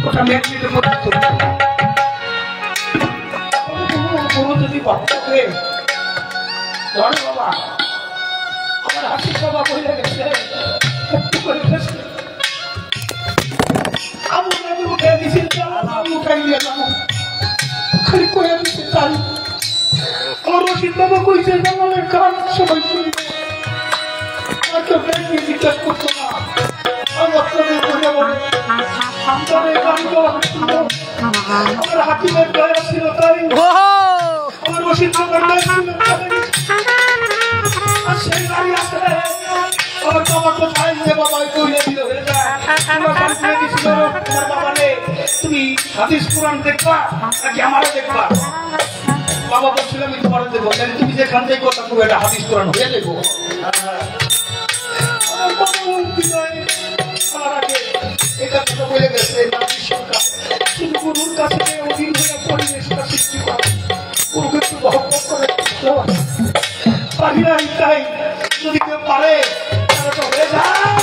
ওটা মেঘটিতে মধ্যে চলছে কোনো যদি ভক্তকে ধরে বাবা আমার হাসি বাবা বলে গেছে একটু করে গেছে আমি উঠে দিছি আমি উঠাই নিয়ে যাবো খালি কয়ে দিতে চাই আমার রশিদ বাবা কইছে আমাদের কান সবাই শুনবে আর কেউ ব্যাংকে জিজ্ঞাসা করতো না আমি আপনাদের বলে বলে আমার হাকিমের দয়া ছিল তাই আমার রশিদ বাবার দয়া ছিল আর সেই গাড়ি আছে আমার বাবা কোথায় যে বাবাই কইলে দিল হয়ে যায় তোমার বাবা রে তুমি হাদিস কোরআন দেখবা নাকি আমারও দেখবা বাবা বলছিল আমি তোমার দেবো তুমি যেখান থেকে কথা বলবো এটা হাদিস কোরআন হয়ে দেবো আমার আগে এটা কথা বলে গেছে সরকার শুধু গুরুর কাছে অধীন হয়ে পরিবেশটা সৃষ্টি করে গুরুকে একটু মহব্বত করে পারি না তাই যদি কেউ পারে তাহলে তো হয়ে যায়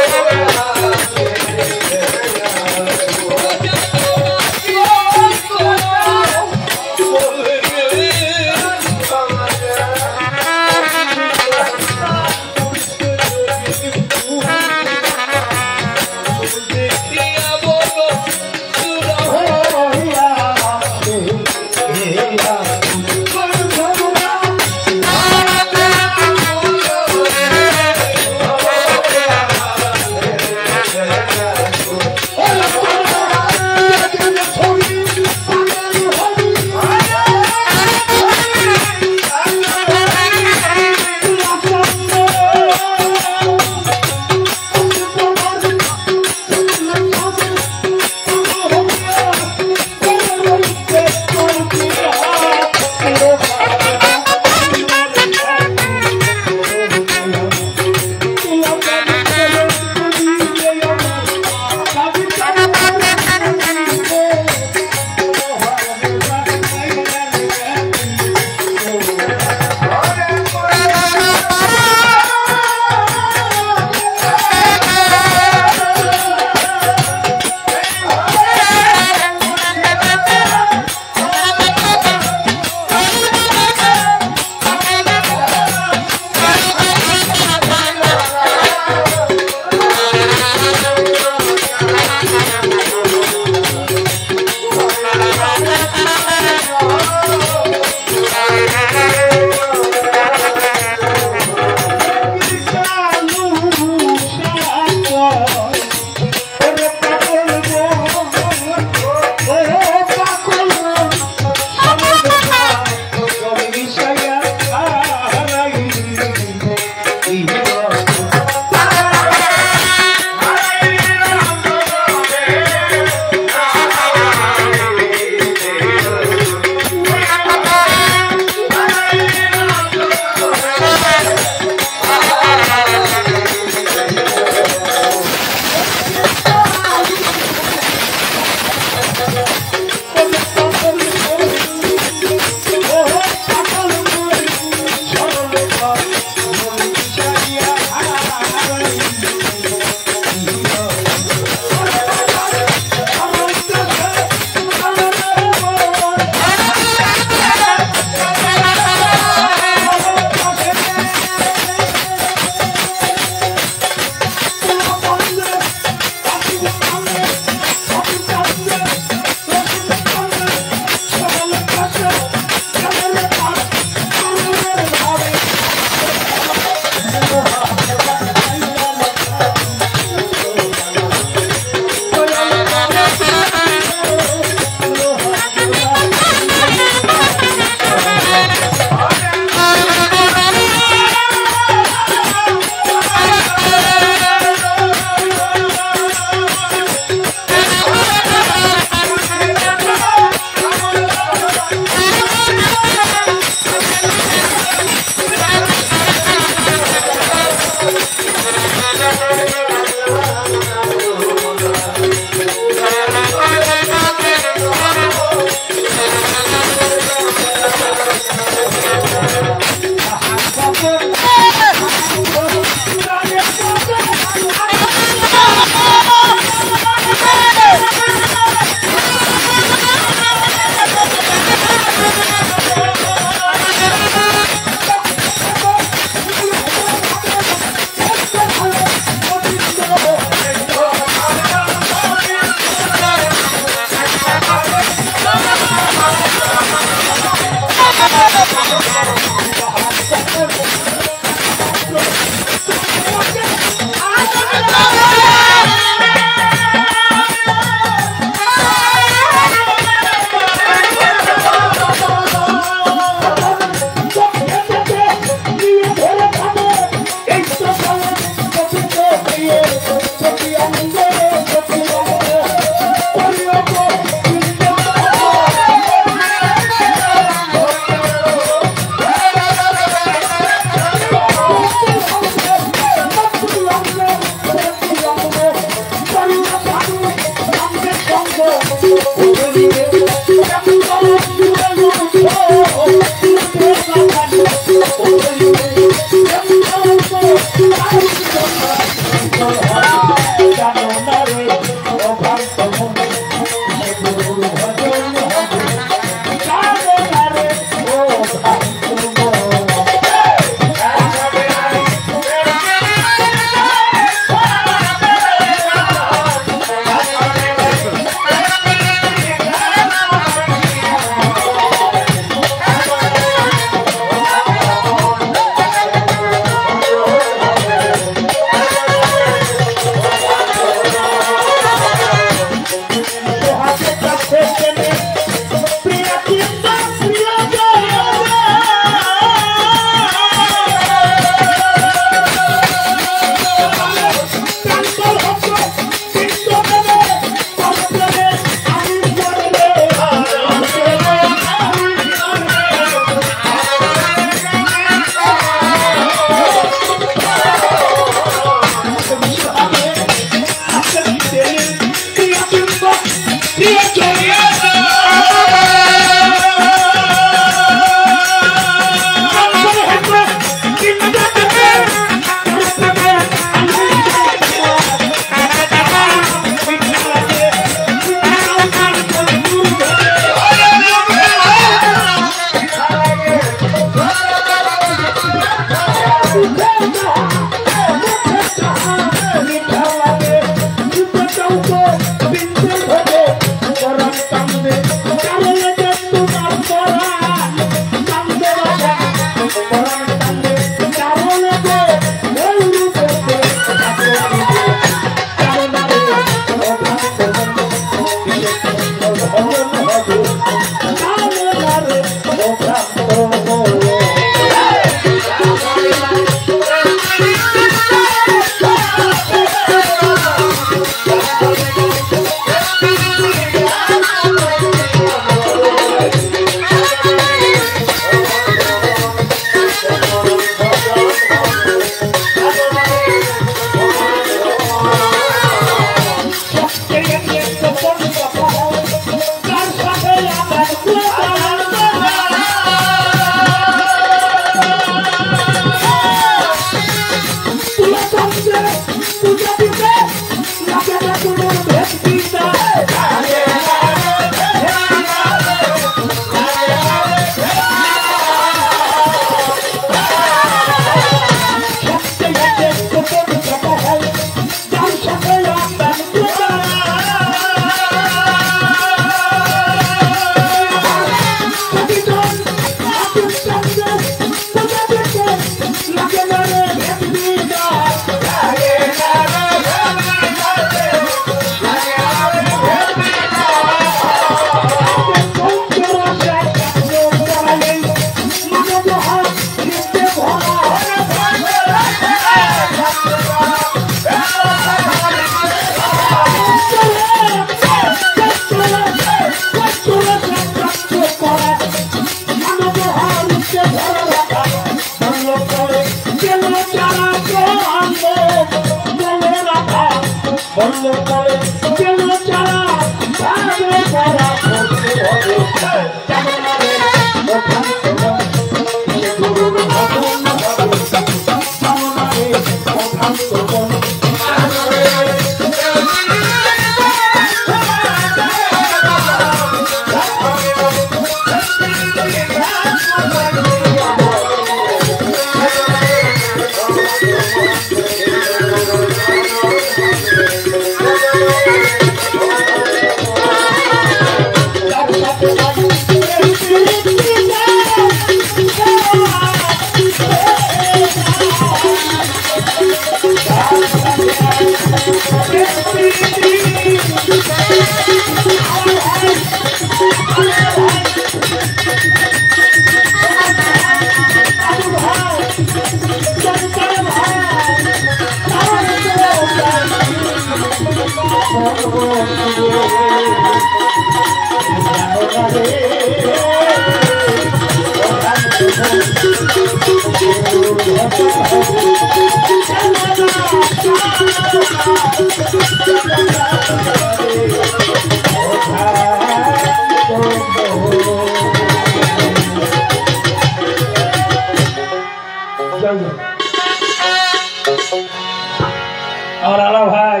আমার আলা ভাই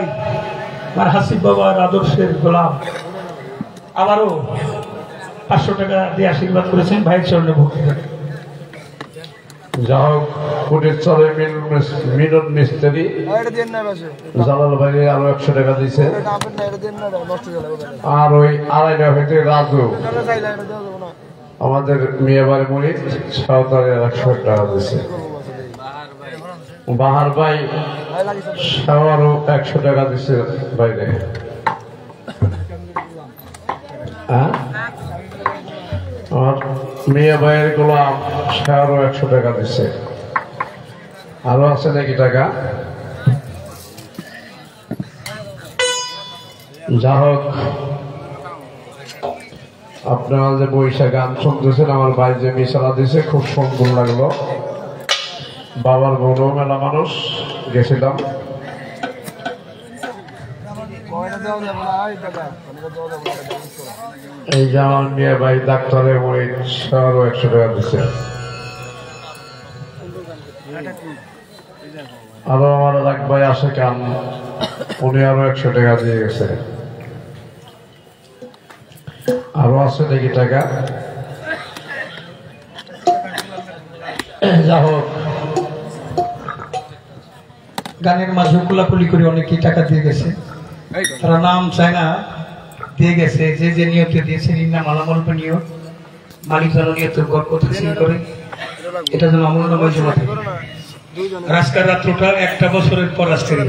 আমার হাসিব বাবার আদর্শের গোলাম আবারও 500 টাকা দিয়ে আশীর্বাদ করেছেন ভাইয়ের চরণে ভক্তি করে। যা হোক কোটের চরে মিলন মিস্ত্রি জালাল ভাই আরো 100 টাকা দিছে, আর ওই আড়াইটা হইতে রাজু আমাদের মেয়ে বাড়ি মুড়ির সাঁওতালের 100 টাকা দিছে। বাহার ভাই আরো 100 টাকা দিছে বাইরে। আর মেয়ে ভাইয়ের গোলাম সে আরো 100 টাকা দিচ্ছে। আরো আছে নাকি টাকা? যা হোক আপনারা যে বৈশাখ গান শুনতেছেন, আমার ভাই যে মিশালা দিছে খুব সুন্দর লাগলো। বাবার বোনও মেলা মানুষ গেছিলাম। এই যে আমার মেয়ে ভাই ডাক্তারের ওই আরো 100 টাকা দিচ্ছে। আরো আমার এক ভাই আসে কান, উনি আরো 100 টাকা দিয়ে গেছে। আরো আছে নাকি টাকা? যা হোক গানের মাঝে কোলাকুলি করে অনেকেই টাকা দিয়ে গেছে, তারা নাম চায় না দিয়ে গেছে। যে যে নিয়তে দিয়েছে নাম আলামল নিয়ত, মালিক যেন নিয়তের গড় কথা করে, এটা যেন অমূল্যময় জমা থাকে। রাজকার রাত্রটা 1টা বছরের পর রাজকারী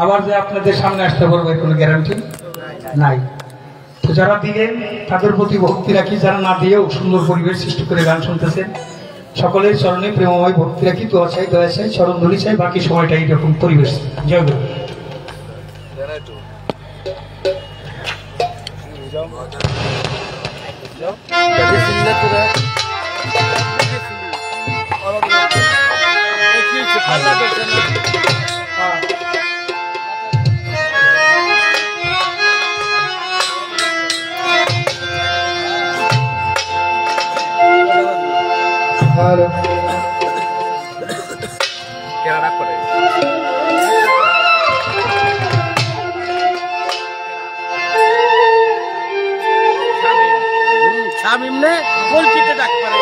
আবার যে আপনাদের সামনে আসতে পারবো কোনো গ্যারান্টি নাই। তো যারা দিলেন তাদের প্রতি ভক্তি রাখি, যারা না দিয়েও সুন্দর পরিবেশ সৃষ্টি করে গান শুনতেছেন সকলের চরণে প্রেমময় ভক্তি রাখি, দোয়া চাই, দয়া চাই, চরণ ধরি চাই, বাকি সময়টা এইরকম পরিবেশ। জয় গুরু। শামিমনে কলকিতে ডাক পারে।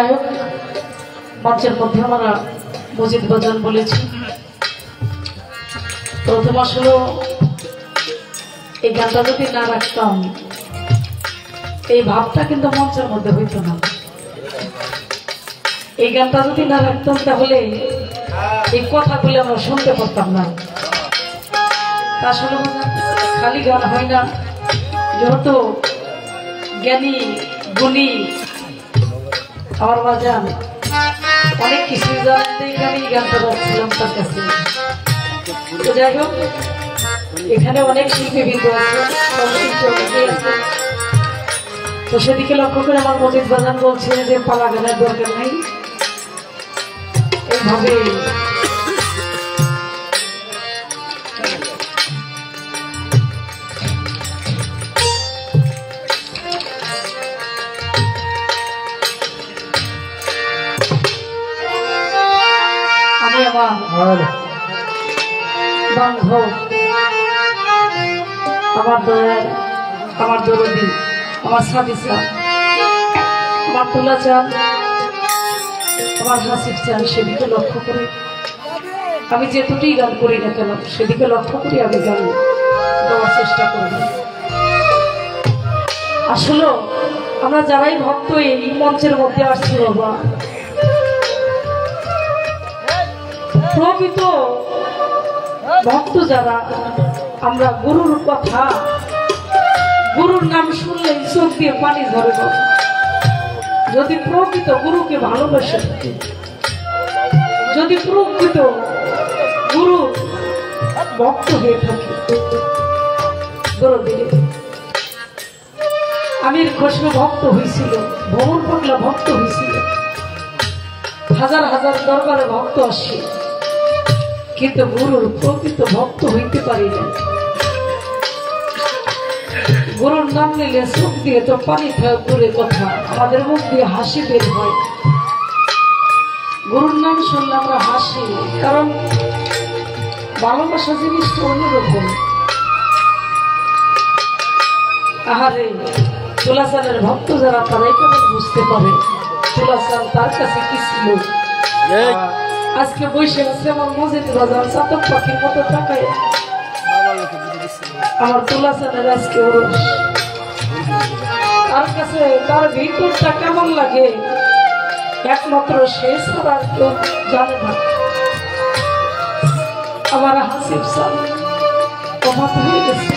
যাই হোক, মঞ্চের মধ্যে আমরা মজিদ বাজান বলেছি। প্রথম আসলে এই গানটা যদি না রাখতাম, এই ভাবটা কিন্তু মঞ্চের মধ্যে হইতো না। এই গানটা যদি না রাখতাম তাহলে এই কথাগুলো আমরা শুনতে পারতাম না। আসলে খালি গান হয় না, যেহেতু জ্ঞানী গুণী আমার বাজান অনেক কিছু জানতে আমি এই গানটা রাখছিলাম তার কাছে। তো যাই হোক, এখানে অনেক শিল্পীবৃন্দ আছে, তো সেদিকে লক্ষ্য করে আমার মজিদ বাজান বলছে যে পালা গানের দরকার নেই, এইভাবে আমি আমার বান্ধব, আমার দয়ার, আমার দরদি, আমার সাদিসা, আমার তুলা চান, আমার হাসিফ চান, সেদিকে লক্ষ্য করে আমি যেটুকুই গান করি না কেন সেদিকে লক্ষ্য করে আমি গান দেওয়ার চেষ্টা করব। আসলে আমরা যারাই ভক্ত এই মঞ্চের মধ্যে আসছি বাবা, প্রকৃত ভক্ত যারা, আমরা গুরুর কথা, গুরুর নাম শুনলে চোখ দিয়ে পানি ধরে বাবা। যদি প্রকৃত গুরুকে ভালোবাসে থাকি, যদি প্রকৃত গুরু ভক্ত হয়ে থাকে, আমির খসরু ভক্ত হয়েছিল, ভ্রমণ পাগলা ভক্ত হয়েছিল, হাজার হাজার দরবারে ভক্ত আসে, কিন্তু গুরুর প্রকৃত ভক্ত হইতে পারি না। গুরুর নাম নিলে চোখ দিয়ে তো পানি দূরের কথা, আমাদের মুখ দিয়ে হাসি বের হয়। গুরুর নাম শুনলে আমরা হাসি, কারণ ভালোবাসা জিনিসটা অন্যরকম। আহারে, তুলাসানের ভক্ত যারা তারাই কেমন বুঝতে পারে তুলাসান তার কাছে কি ছিল। আজকে বসে আছে আমার মজিদ বাজার চাতক পাখির মতো তাকায়, আমার তুলাসানের আজকে ওরস। তার কাছে তার ভিতরটা কেমন লাগে একমাত্র সে ছাড়া আর কেউ জানে না। আমার হাসিফ সাল অভাব হয়ে গেছে।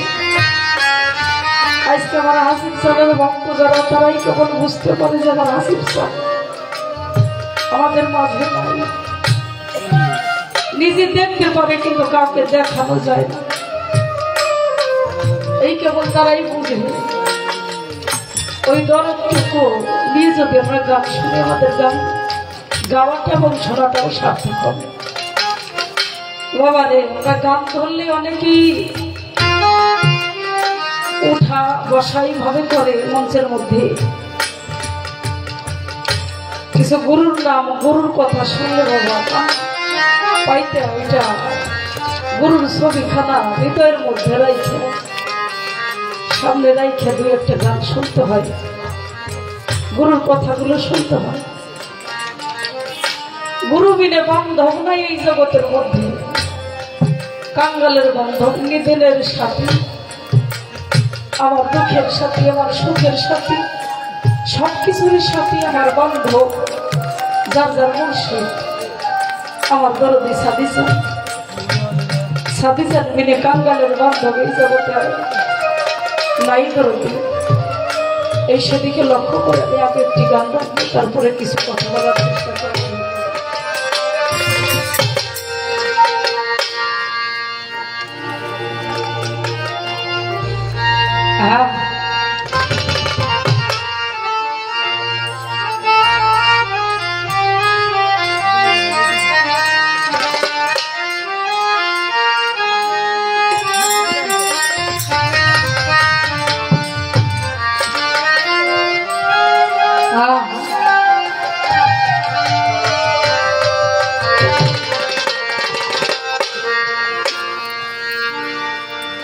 আজকে আমার হাসিফ সালের ভক্ত যারা তারাই কেবল বুঝতে পারে যে আমার হাসিফ সাল আমাদের মাঝে নাই। নিজে দেখতে পারে কিন্তু কাউকে দেখানো যায় না, এই কেবল তারাই বুঝে। ওই দরদটুকু নিয়ে যদি আমরা গান শুনে আমাদের গান গাওয়াটা এবং শোনাটাও সার্থক হবে। বাবা রে, আমরা গান ধরলে অনেকেই উঠা বসাই ভাবে করে মঞ্চের মধ্যে, কিছু গুরুর নাম গুরুর কথা শুনলে বাবা পাইতে ওইটা গুরুর ছবিখানা হৃদয়ের মধ্যে রাইখে সামনে রাইখে দুই একটা গান শুনতে হয়, গুরুর কথাগুলো শুনতে হয়। গুরু বিনে বান্ধব নাই এই জগতের মধ্যে, কাঙ্গালের বান্ধব নিদেনের সাথী, আমার দুঃখের সাথী, আমার সুখের সাথী, সবকিছুর সাথী আমার বান্ধব, যার যার মুর্শিদ আমার দরদি সাদিসা। সাদিসার বিনে কাঙ্গালের বান্ধব এই জগতে নাই দরদি। এই সেদিকে লক্ষ্য করে আমি আগে একটি গান রাখবো, তারপরে কিছু কথা বলার চেষ্টা করবো।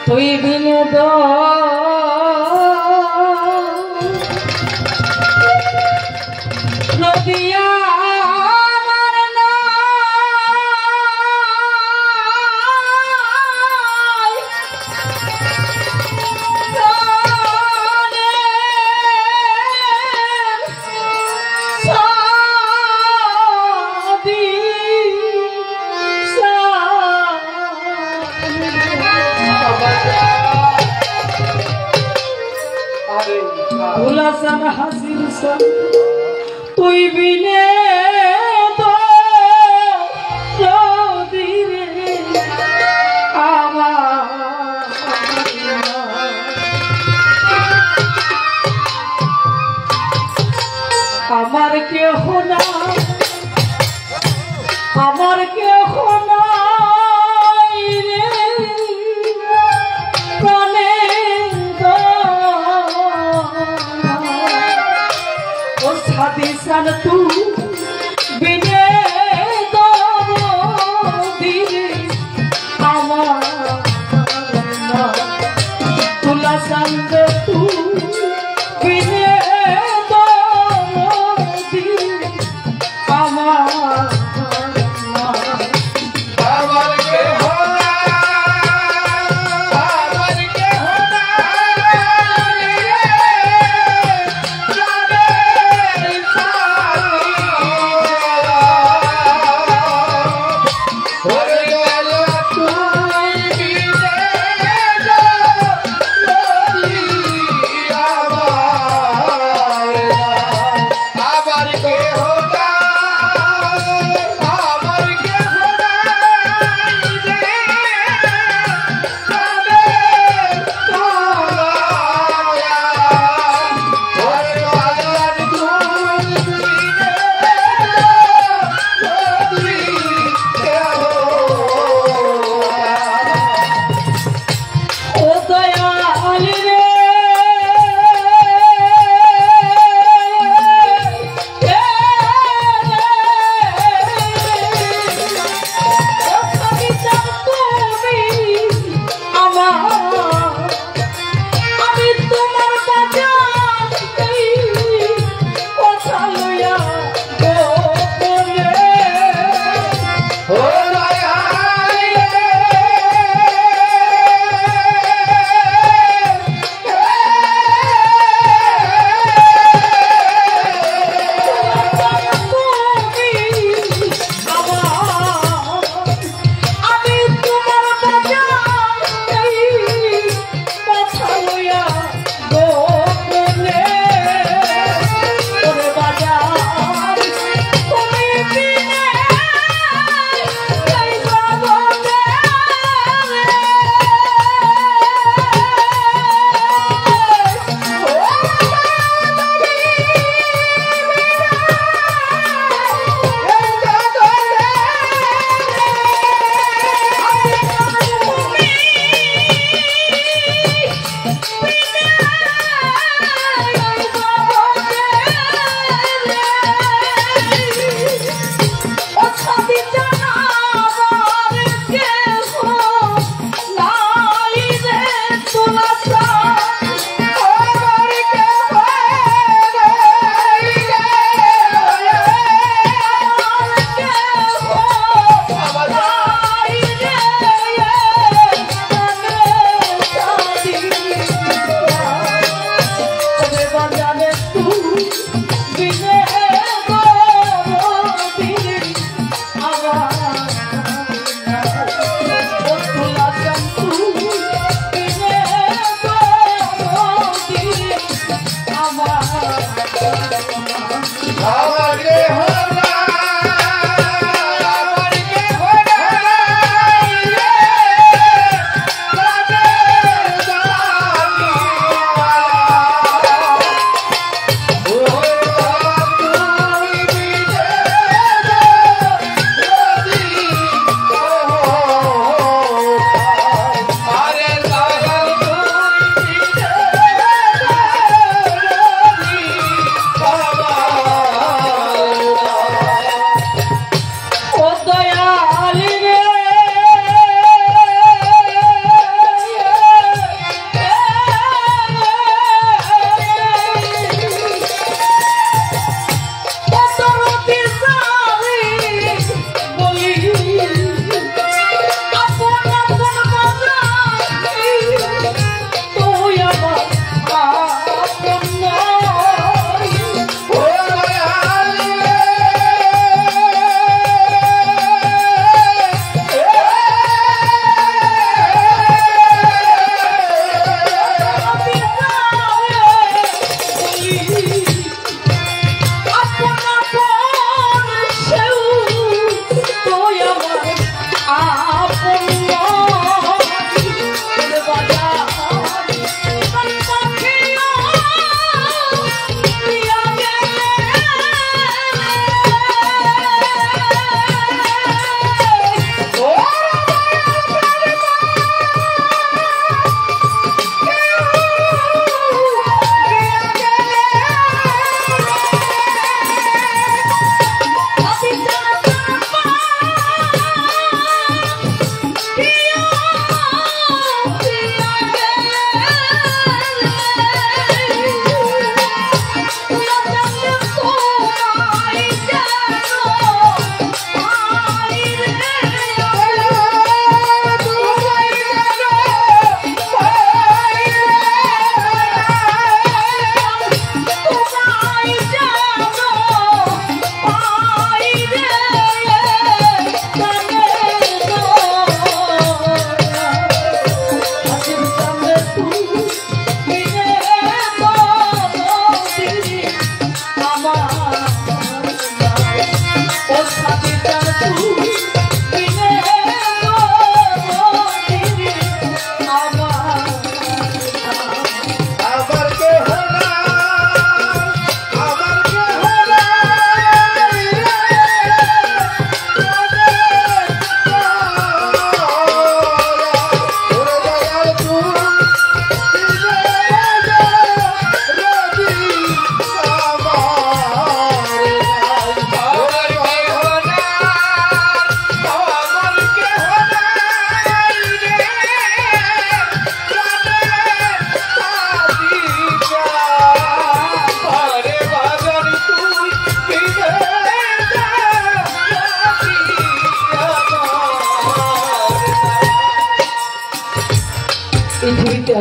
তুই বিনে নদিয়া তুলাসান হাসির সান তুই বিনে তো রদিরে আমার কেহ না আমার কেহ নাই রে প্রাণে ও সাদে সান তু বিনে দিরে আমার তুলা সান্দ তু বিনে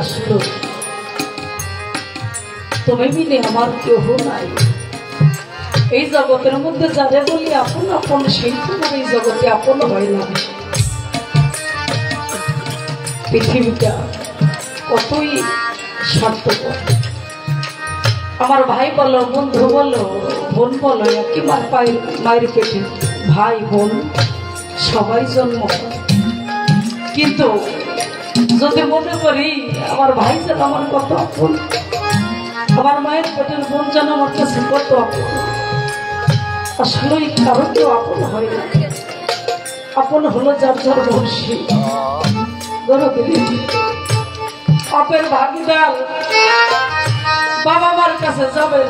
আসলো, তুমি মিলে আমার কেহ নাই। এই জগতের মধ্যে যারে বলি আপন আপন, সেই তোমার এই জগতে আপন হয় না। পৃথিবীটা কতই স্বার্থপর। আমার ভাই বলো, বন্ধু বলো, বোন বলো, একই মায়ের পেটে ভাই বোন সবাই জন্ম। কিন্তু যদি মনে করি আমার ভাই যেন আমার কত আপন, আমার মায়ের পেটের বোন যেন আমার কাছে কত আপন, আসলে কারো কেউ আপন হয় না। আপন হলো যার যার বংশী। পাপের ভাগিদার বাবা মার কাছে যাবেন,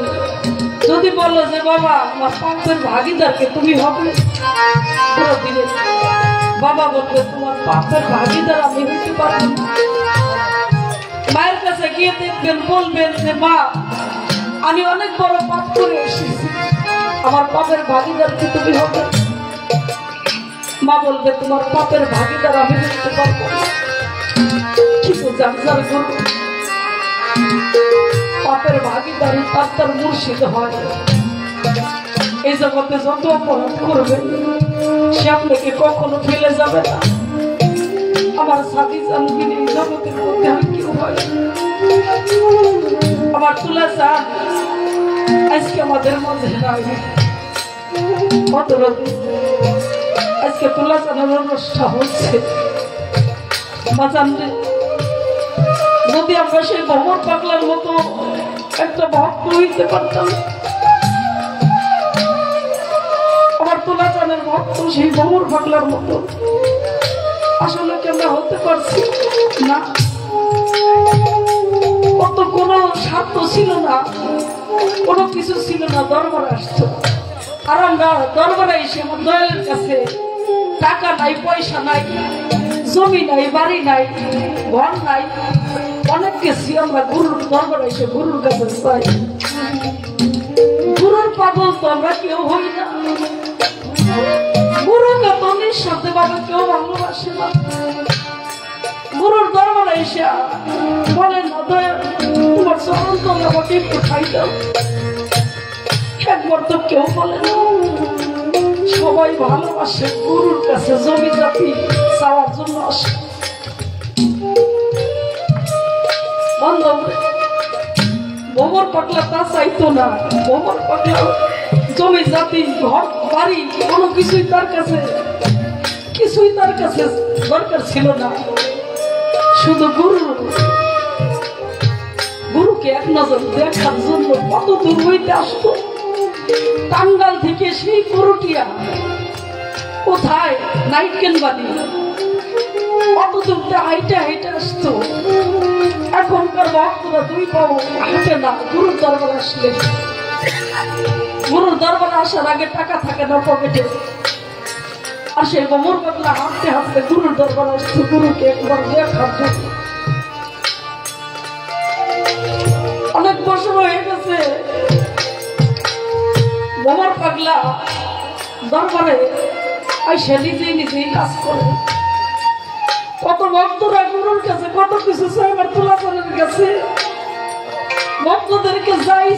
যদি বলো যে বাবা আমার পাপের ভাগিদারকে তুমি হবে, বাবা বলবে তোমার পাপের ভাগিদার আমি হইতে পারবো না। মায়ের কাছে গিয়ে দেখবেন, বলবেন যে মা আমি অনেক বড় পাপ করে এসেছি, আমার পাপের ভাগিদারকে তুমি হবে। মা বলবে তোমার পাপের ভাগিদার আমি হইতে পারবো না। কিন্তু যার যার গুরু পাপের ভাগিদারি তার তার মুর্শিদ হয়। এই জগতে যত অপরাধ করবে সে আপনাকে কখনো ফেলে যাবে না। আমার সাথী জানবেন এই জগতের মধ্যে আর কেউ হয়। আমার তুলা চান আজকে আমাদের মধ্যে নাই, আজকে তুলা চানের অনুষ্ঠান হচ্ছে। যদি আমরা সেই ভ্রমণ পাগলার মতো একটা ভক্ত হইতে পারতাম, আমার তোলা চানের ভক্ত সেই ভ্রমণ পাগলার মতো, আসলে কি আমরা হতে পারছি না? কত কোনো স্বার্থ ছিল না, কোনো কিছু ছিল না, দরবার আসতো। আর আমরা দরবারে এসে আমার দয়ালের কাছে টাকা নাই, পয়সা নাই, জমি নাই, বাড়ি নাই, ঘর নাই, অনেক কিছু আমরা গুরুর দরবারে এসে গুরুর কাছে চাই। গুরুর পাগল তো আমরা কেউ হই না। গুরুকে তো নিঃস্বার্থে ভাবে কেউ ভালোবাসে না। গুরুর দরবারে এসে বলেন না দয়া তোমার চরণ তো আমাকে একটু খাই দাও, একবার তো কেউ বলে না। সবাই ভালোবাসে গুরুর কাছে জমি জাতি চাওয়ার জন্য আসে। ভ্রমণ পাগলা তা চাইতো না। ভ্রমণ পাগলা জমি জাতি ঘর বাড়ি কোনো কিছুই তার কাছে দরকার ছিল না। শুধু গুরুকে এক নজর দেখার জন্য কত দূর হইতে আসতো। টাঙ্গাল থেকে সেই করটিয়া কোথায় নাইটকেন বাড়ি কত দূরটা হাইটে হাইটে আসতো। এখনকার ভক্তরা দুই পাও হাঁটে না গুরুর দরবারে আসলে। গুরুর দরবারে আসার আগে টাকা থাকে না পকেটে, আর সেই ভ্রমণ পাগলা হাঁটতে হাঁটতে গুরুর দরবারে আসতো গুরুকে একবার দেখার জন্য। অনেক বছর হয়ে গেছে ভ্রমণ পাগলা দরবারে আইসা নিজেই কাজ করে। কত ভক্তরা গুরুর কাছে কত কিছু চাই, আমার তুলাচনের কাছে ভক্তদেরকে যাই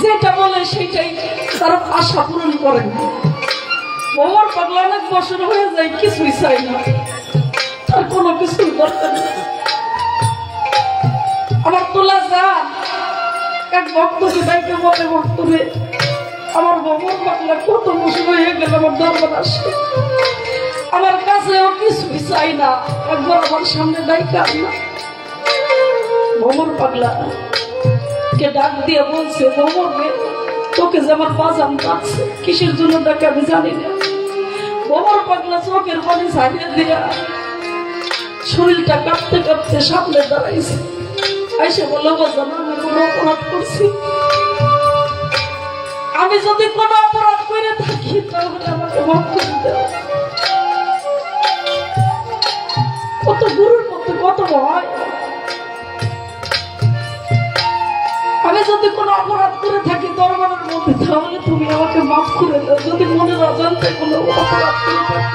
যেটা বলে সেটাই তারা আশা পূরণ করেন। ভ্রমণ পাগলা অনেক বছর হয়ে যায় কিছুই চাই না, তার কোনো কিছুর দরকার নেই। আমার তোলা যান এক ভক্তকে ডাইকে বলে, ভক্তরে আমার ভ্রমণ পাগলা কত বছর হয়ে গেল আমার দরবার আসে, আমার কাছেও কিছুই চাই না, একবার আমার সামনে ডাইকা না। ভ্রমণ পাগলা কে ডাক দিয়ে বলছে, ভ্রমণে তোকে যে আমার বাজান ডাকছে, কিসের জন্য ডাকে আমি জানি না। ভ্রমণ পাগলা চোখের পানি ছাড়িয়ে দিয়া শরীরটা কাঁপতে কাঁপতে সামনে দাঁড়াইছে। আইসে বললো, বাজান আমি কোনো অপরাধ করছি, আমি যদি কোনো অপরাধ করে থাকি তাহলে আমাকে মাফ করে দেব। কত গুরুর মধ্যে কত ভয়। আমি যদি কোনো অপরাধ করে থাকি দরবারের মধ্যে তাহলে তুমি আমাকে মাফ করে দাও, যদি মনের অজান্তে কোনো অপরাধ করে থাকি।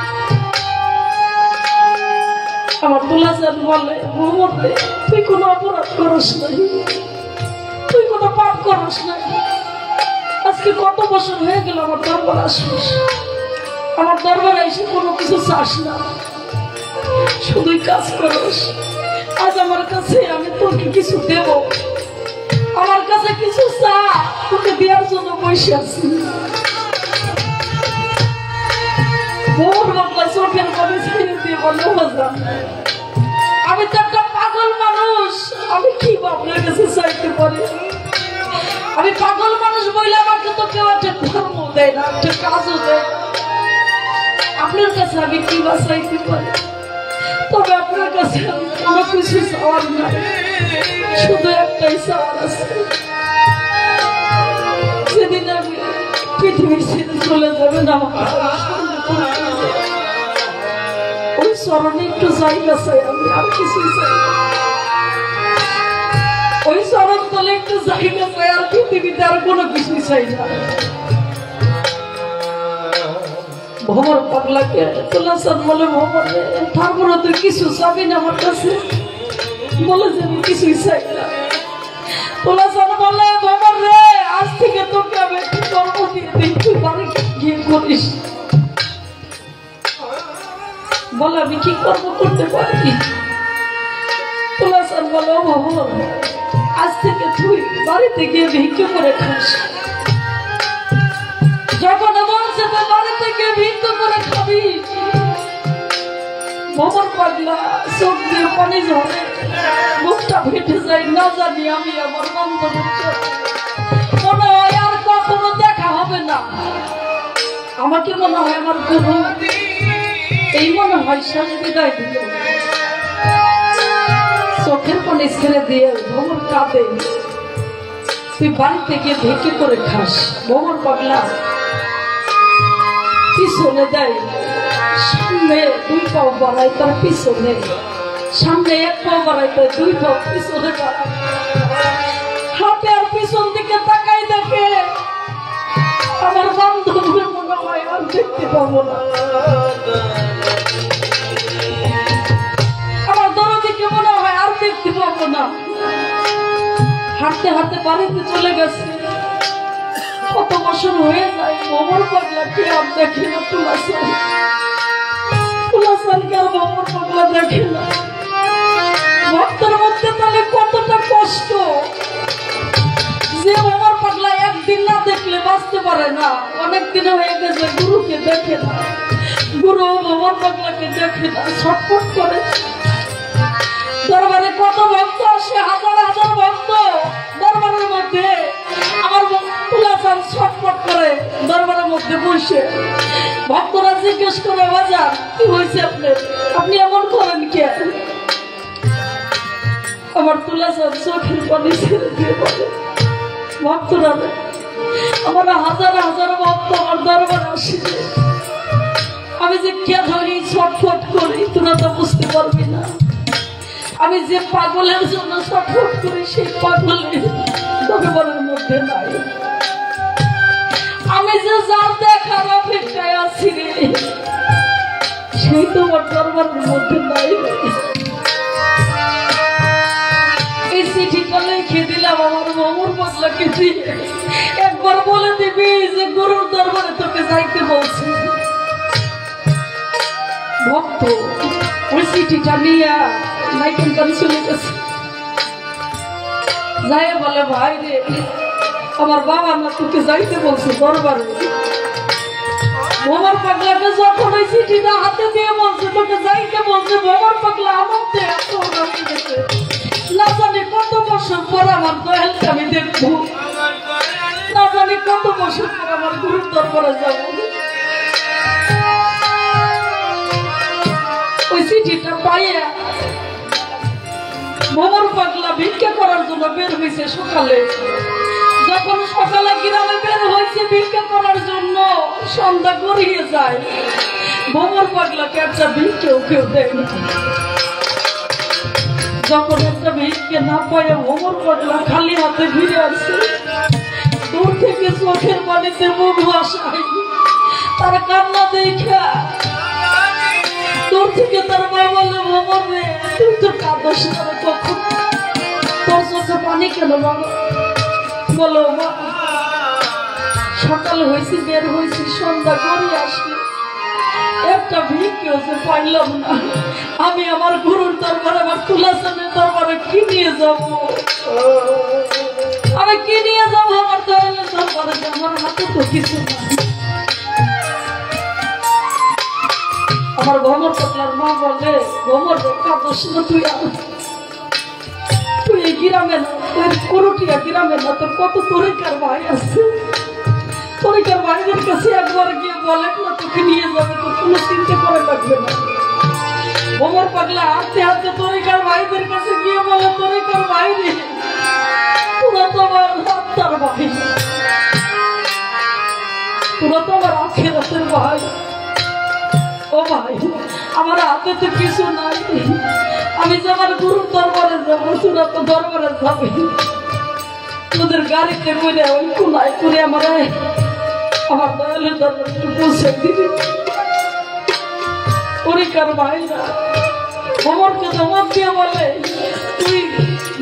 আমার দুলাজান বলে, মোহাম্মদ রে, তুই কোনো অপরাধ করস নাই, তুই কোনো পাপ করস নাই। আজকে কত বছর হয়ে গেল আমার দরবার আসিস, আমার দরবারে এসে কোনো কিছু চাস না, শুধুই কাজ করস। আজ আমার কাছে আমি তোকে কিছু দেব, আমার কাছে কিছু চা, তোকে দেওয়ার জন্য বসে আছি। মোর বাংলা চোখের পানি ছেড়ে দিয়ে বলে, আমি তো একটা পাগল মানুষ, আমি কি আপনার কাছে চাইতে পারি? আমি পাগল মানুষ বলে আমাকে তো কেউ একটা ধর্ম দেয় না, একটা কাজও দেয় না। আপনার কাছে আমি কি বা চাইতে পারি? তবে আপনার কাছে আমি কোনো কিছু চাওয়ার নাই, শুধু একটাই চাওয়ার আছে। সেদিন আমি পৃথিবীর ছেড়ে চলে যাবেন, ওই স্মরণে একটু জায়গা চাই, আমি আর কিছুই চাই না। ওই স্মরণ তলে একটু জায়গা চাই, আর পৃথিবীতে আর কোনো কিছুই চাই না। ভ্রমর পাগলাকে তুলাসান বলে, ভ্রমর তারপরে তুই কিছু চাবি না আমার কাছে? বলে যে আমি কিছুই চাই না। তুলাসান বলে, ভ্রমর রে, আজ থেকে তোকে আমি একটু কর্ম দিয়ে দিই, তুই বাড়ি গিয়ে করিস। বলে, আমি কি কর্ম করতে পারি? তুলাসান বলে, ও ভ্রমর, আজ থেকে তুই বাড়িতে গিয়ে ভিক্ষে করে খাস। যখন বলছে তো বাড়িতে গিয়ে ভিক্ষে করে খাবি। ভ্রমর পাগলা চোখ দিয়ে পানি ঝরে, মুখটা ফেটে যায়, না জানি আমি আমার বন্ধ মনে হয় আর কখনো দেখা হবে না। আমাকে মনে হয় আমার গুরু এই মনে হয় শেষ বিদায় দিল। চোখের পানি ছেড়ে দিয়ে ভ্রমর কাঁদে, তুই বাড়িতে গিয়ে ভিক্ষে করে খাস। ভ্রমর পাগলা পিছনে দেয়, সামনে দুই পাও বাড়ায়, তার পিছনে, সামনে এক পাও বাড়ায়, তার দুই পাও পিছনে বাড়ায়, হাতে আর পিছন দিকে তাকাই দেখে আমার বান্ধবের মনে হয় আর দেখতে পাবো না, আমার দরদিকে মনে হয় আর দেখতে পাবো না। হাঁটতে হাঁটতে বাড়িতে চলে গেছে। কত বছর হয়ে যায়, ভ্রমর পাগলাকে আর দেখে না তুলাসান, তুলাসানকে আর ভ্রমর পাগলা দেখে না। ভক্তের মধ্যে তাহলে কতটা কষ্ট যে ভ্রমর পাগলা একদিন না দেখলে বাঁচতে পারে না। অনেক দিন হয়ে গেছে গুরুকে দেখে না, গুরু ভ্রমর পাগলাকে দেখে না, ছটফট করে। দরবারে কত ভক্ত আসে, হাজার হাজার ভক্ত দরবারের মধ্যে। আমার তুলাসান ছটফট করে দরবারের মধ্যে বসে। ভক্তরা জিজ্ঞেস করে, বাজার কি হয়েছে আপনার, আপনি এমন করেন কে? আমার তুলাসান চোখের পানি ছেড়ে দিয়ে বলে, ভক্তরা আমার হাজার হাজার ভক্ত আমার দরবারে আসে, আমি যে কেন এই ছটফট করি তোরা তো বুঝতে পারবি না। আমি যে পাগলের জন্য ছটফট করি সেই পাগলের দরবারের মধ্যে নাই। আমি যে যার দেখার অপেক্ষায় আছি রে, সেই তোমার দরবারের মধ্যে নাই। এই চিঠিটা লিখে দিলাম আমার ভ্রমর পাগলাকে দিয়ে, একবার বলে দিবি যে গুরুর দরবারে তোকে যাইতে বলছি। ভক্ত ওই চিঠিটা নিয়ে নাইকেন কান চলে গেছে। যাই বলে, ভাই রে, আমার বাবা না তোকে যাইতে বলছে দরবারে। ভ্রমর পাগলাকে যখন ওই চিঠিটা হাতে দিয়ে বলছে তোকে যাইতে বলছে, ভ্রমর পাগলা আমাকে এত রাখি গেছে, না জানি কত বছর পর আমার দয়ালকে আমি দেখবো, না জানি কত বছর পর আমার গুরুর দরবারে যাবো। ওই চিঠিটা পাইয়া ভ্রমর পাগলা ভিক্ষা করার জন্য বের হয়েছে সকালে। যখন সকালে গ্রামে বের হয়েছে ভিক্ষা করার জন্য, সন্ধ্যা গড়িয়ে যায়, ভ্রমর পাগলাকে একটা ভিক্ষেও কেউ দেয় না। যখন একটা ভিক্ষে না পায় ভ্রমর পাগলা খালি হাতে ফিরে আসে, দূর থেকে চোখের পানিতে মুখ ভাসায়, তার কান্না দেখা দূর থেকে তার মা বলে, ভ্রমণ রে তুই তো কাঁদস না কখন, তোর চোখে পানি কেন বাবা? বলো মা, সকাল হয়েছি, বের হয়েছি, সন্ধ্যা করে আসলি, একটা ভিক্ষেও যে পাইলাম না। আমি আমার গুরুর দরবারে, আমার তুলাসনের দরবারে কি নিয়ে যাব? আমি কি নিয়ে যাবো আমার দয়ালের দরবারে? আমার হাতে তো কিছু না। আমার ভ্রমর পাগলার মা বলে, ভ্রমর কাঁদস না, তুই এই গ্রামে না, তোর করটিয়া গ্রামে না, তোর কত তরিকার ভাই আছে, তরিকার ভাইদের কাছে একবার গিয়ে বলে না তোকে নিয়ে যাবে, তোর কোনো চিন্তা করে লাগবে না। ভ্রমর পাগলা হাঁটতে হাঁটতে তরিকার ভাইদের কাছে গিয়ে বলে, তরিকার ভাই রে, তোরা তো আমার আত্মার ভাই, তোরা তো আমার আখেরাতের ভাই। ও ভাই, আমার হাতে তো কিছু নাই, আমি যে আমার গুরুর দরবারে যাবো, তোরা তো দরবারে যাবে, তোদের গাড়িতে করে ওই কোনায় করে আমার দয়ালের দরবারে একটু পৌঁছে দিবি। পরিকার ভাইরা ভ্রমণকে ধমক দিয়ে বলে, তুই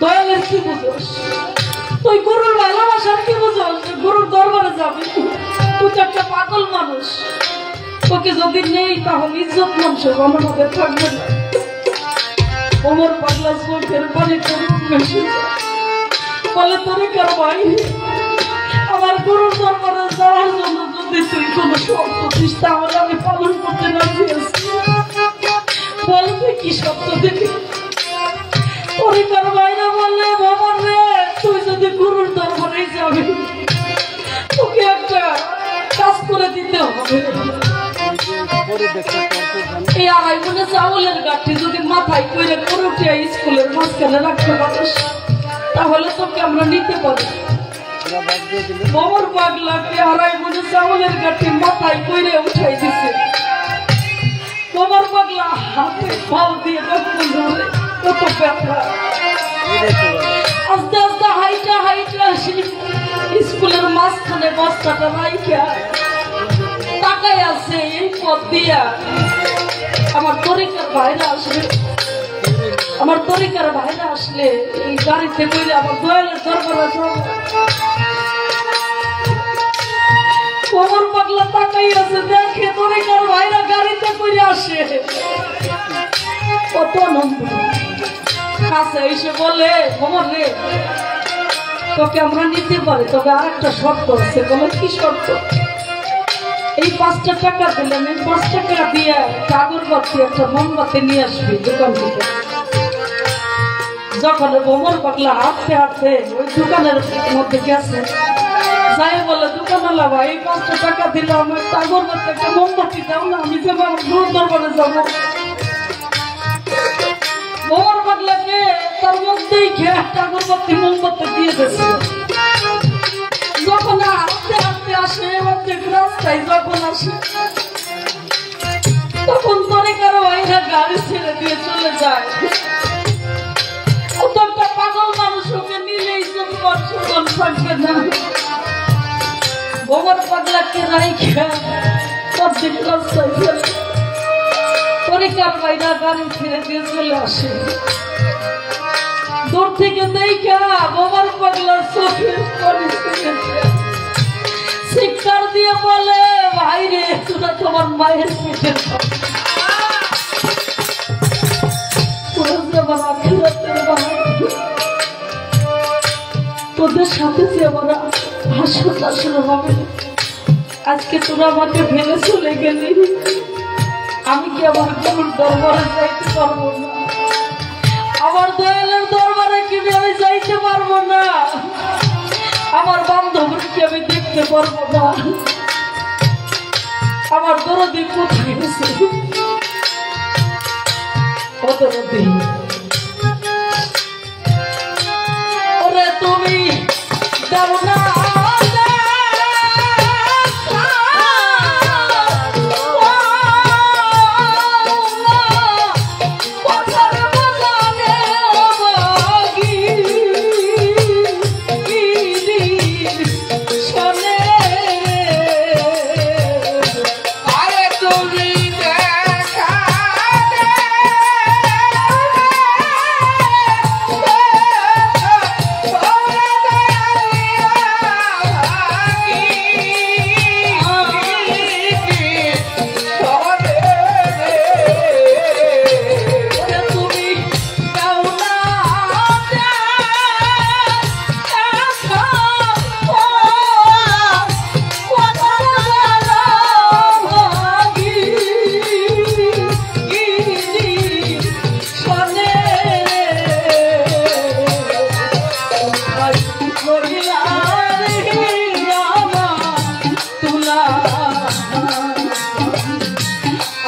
দয়ালের কি বুঝোস? তুই গুরুর ভালোবাসার কি বুঝোস? গুরুর দরবারে যাবি? তুই তো একটা পাগল মানুষ, তোকে যদি নেই তাহলে ইজ্জত মান সম্মান আমাদের থাকবে না। ওমর পাগলা চোখের পানিতে বলে, তরিকার ভাই, আমার গুরুর দরবারে যাওয়ার জন্য যদি তুই কোনো শর্ত দিস তাহলে আমি পালন করতে রাজি আছি। বলবে কি শর্ত দিবি? তরিকার ভাইরা বললে, ভ্রমণ রে, তুই যদি গুরুর দরবারে যাবি, তোকে একটা কাজ করে দিতে হবে। এই আড়াই মনে চাউলের গাঠি যদি মাথায় করে করুটিয়া স্কুলের মাঝখানে রাখতে পারিস তাহলে তোকে আমরা নিতে পারি। ভ্রমর পাগলাকে আড়াই মনে চাউলের গাঠি মাথায় করে উঠাই দিছে। ভ্রমর পাগলা হাতে পাও দিয়ে রক্ত ধরে, কত ব্যথা। আস্তে আস্তে হাইটা হাইটা স্কুলের মাঝখানে বস্তাটা রাইখা তাকাই আছে এই পথ দিয়া আমার তরিকার ভাইরা আসলে, আমার তরিকার ভাইরা আসলে এই গাড়িতে করে আমার দয়ালের দরবারে যাবো। ভ্রমর পাগলা তাকাই আছে, দেখে তরিকার ভাইরা গাড়িতে করে আসে, কত আনন্দ। কাছে এসে বলে, ভ্রমর রে, তোকে আমরা নিতে পারি, তবে আর একটা শর্ত আছে। বলে, কি শর্ত? এই 5 টাকা দিলেন, এই 5 টাকা দিয়ে আগরবাতি একটা মোমবাতি নিয়ে আসবি দোকান থেকে। যখন ভ্রমর পাগলা হাঁটতে হাঁটতে ওই দোকানের মধ্যে গেছে, যাই বলে, দোকানওয়ালা ভাই, এই 5 টাকা দিলে আমার আগরবাতি একটা মোমবাতি দাও না, আমি যে আমার গুরুর দরবারে যাবো। ভ্রমর পাগলাকে তার মধ্যেই খেয়ে আগরবাতি মোমবাতি দিয়ে দিয়েছে। যখন হাঁটতে হাঁটতে আসে, অর্ধেক রাস্তায় যখন আসে, তখন তরিকার ভাইরা গাড়ি ছেড়ে দিয়ে চলে যায়। কত একটা পাগল মানুষ, ওকে নিলেই জীবন থাকবে না। ভ্রমর পাগলাকে রাইখা অর্ধেক রাস্তায় ফেলে তরিকার ভাইরা গাড়ি ছেড়ে দিয়ে চলে আসে। দূর থেকে দেখা ভ্রমর পাগলার চোখের পানি চিৎকার দিয়ে বলে, ভাই রে, তোরা তোমার মায়ের পেটের তোদের সাথে যে আমার হাসর হাসর হবে, আজকে তোরা আমাকে ফেলে চলে গেলি, আমি কি আমার গুরুর দরবারে যাইতে পারবো না? আমার দয়ালের দরবারে কি আমি যাইতে পারবো না? আমার বান্ধবীকে আমি দেখতে পারবো না? আমার দরদি কোথায় গেছে? ও দরদি, ওরে তুমি যাও না,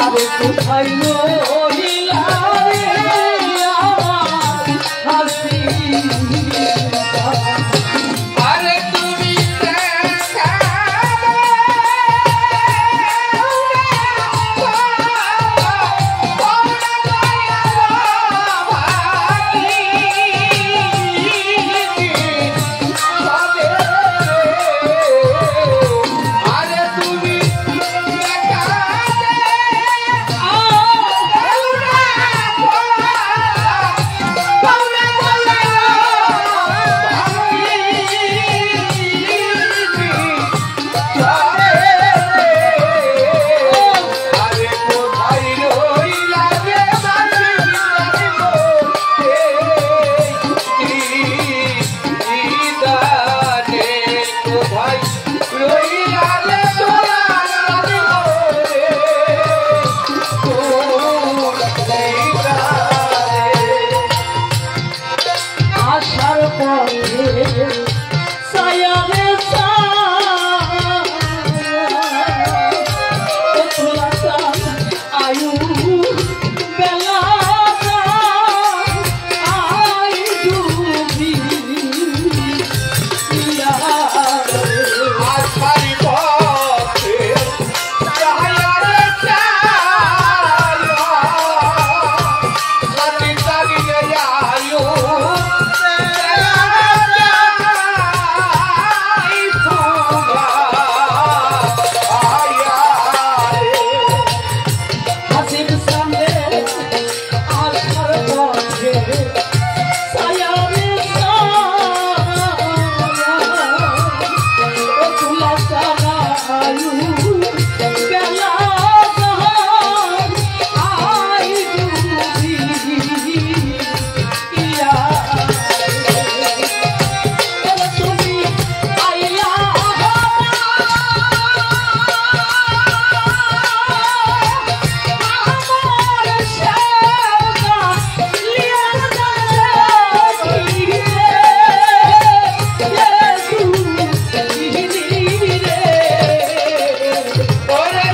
আরে কোথায় রইলা রে আমার হাসি আরে তুমি আশার পরে সায়ারে আয়ু বেলা আই ডুবি আশারি পথে সায়ারে চালা সাথী চালিয়ে আয়ু হাসির সামনে আশার পথে সায়ারে তুলা সারা আয়ু বেলা আই ডুবি তুমি আইলা ওরে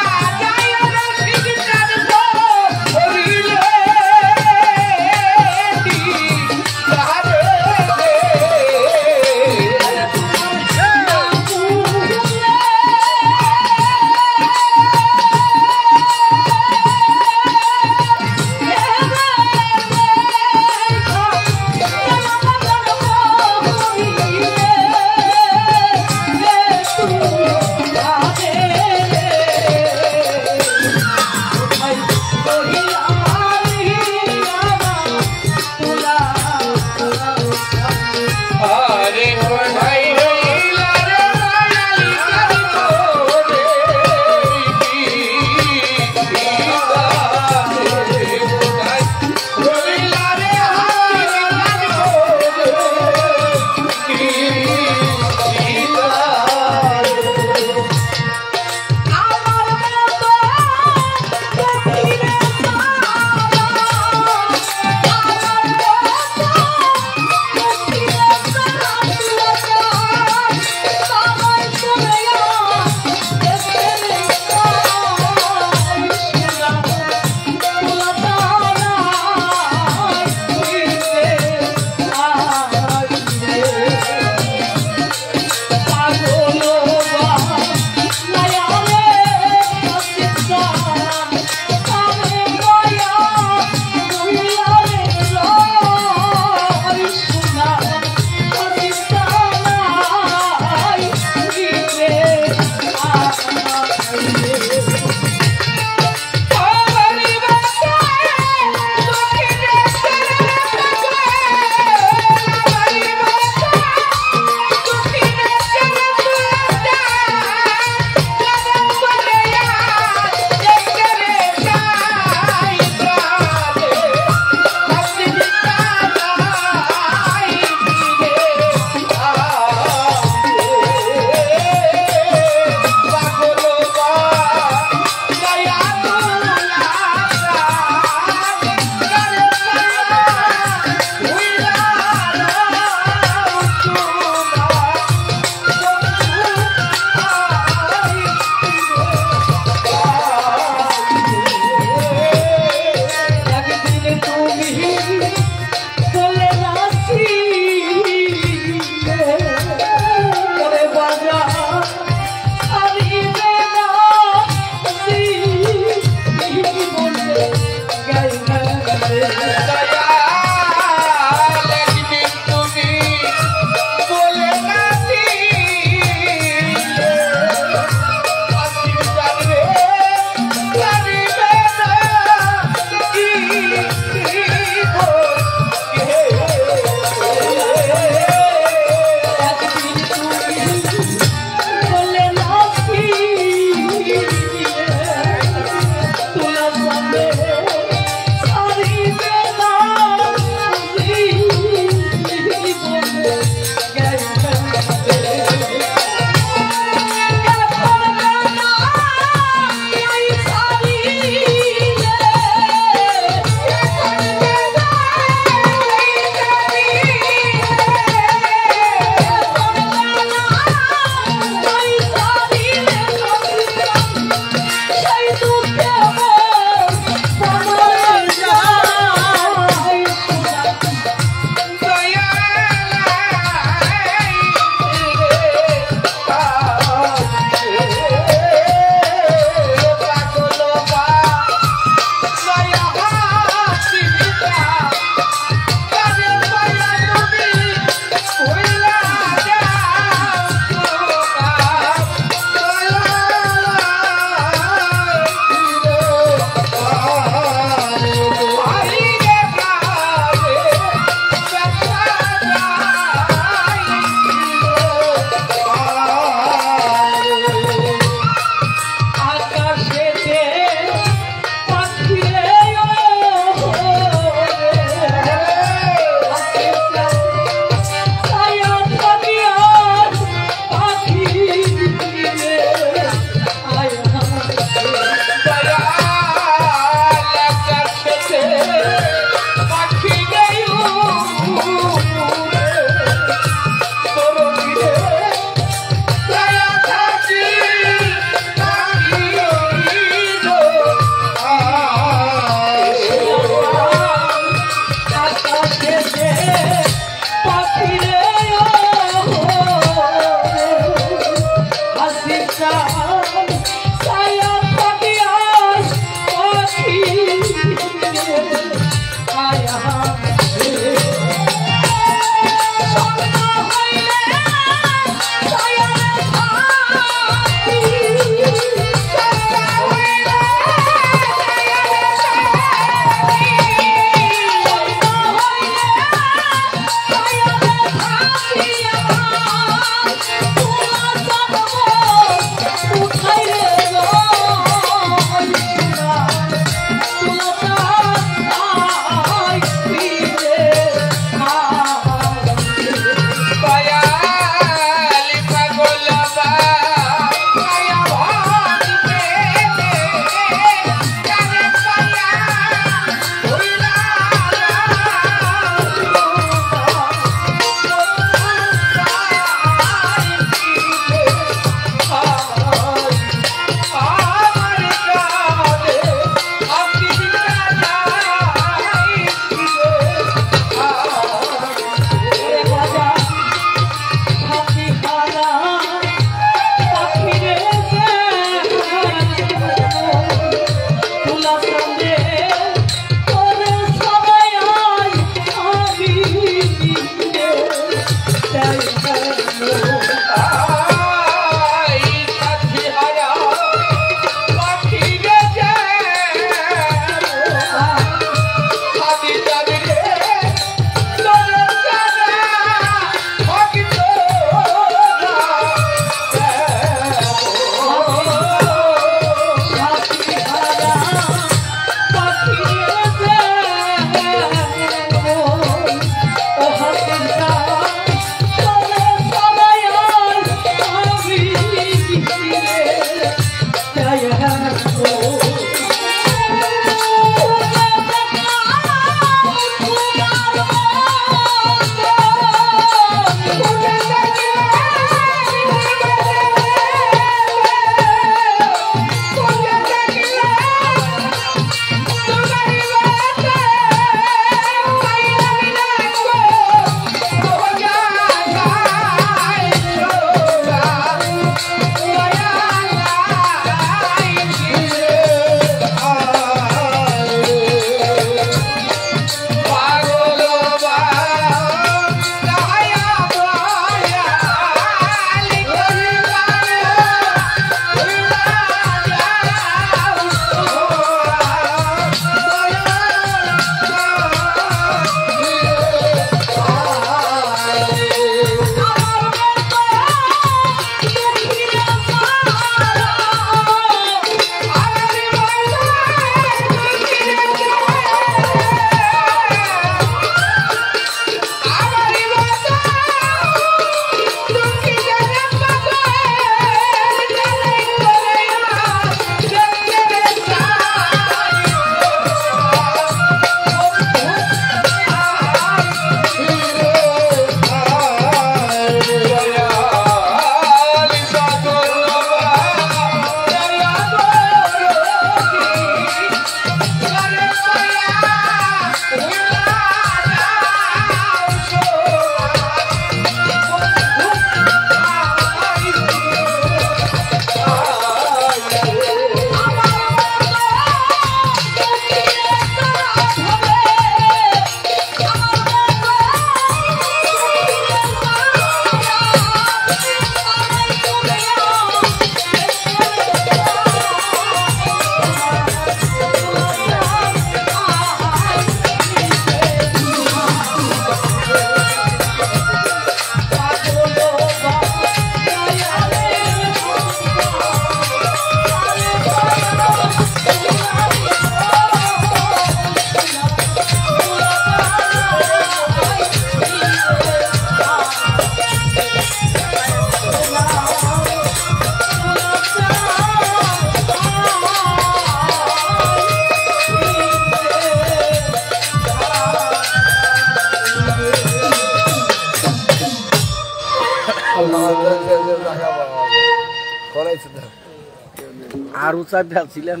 আর উঁচা ছিলেন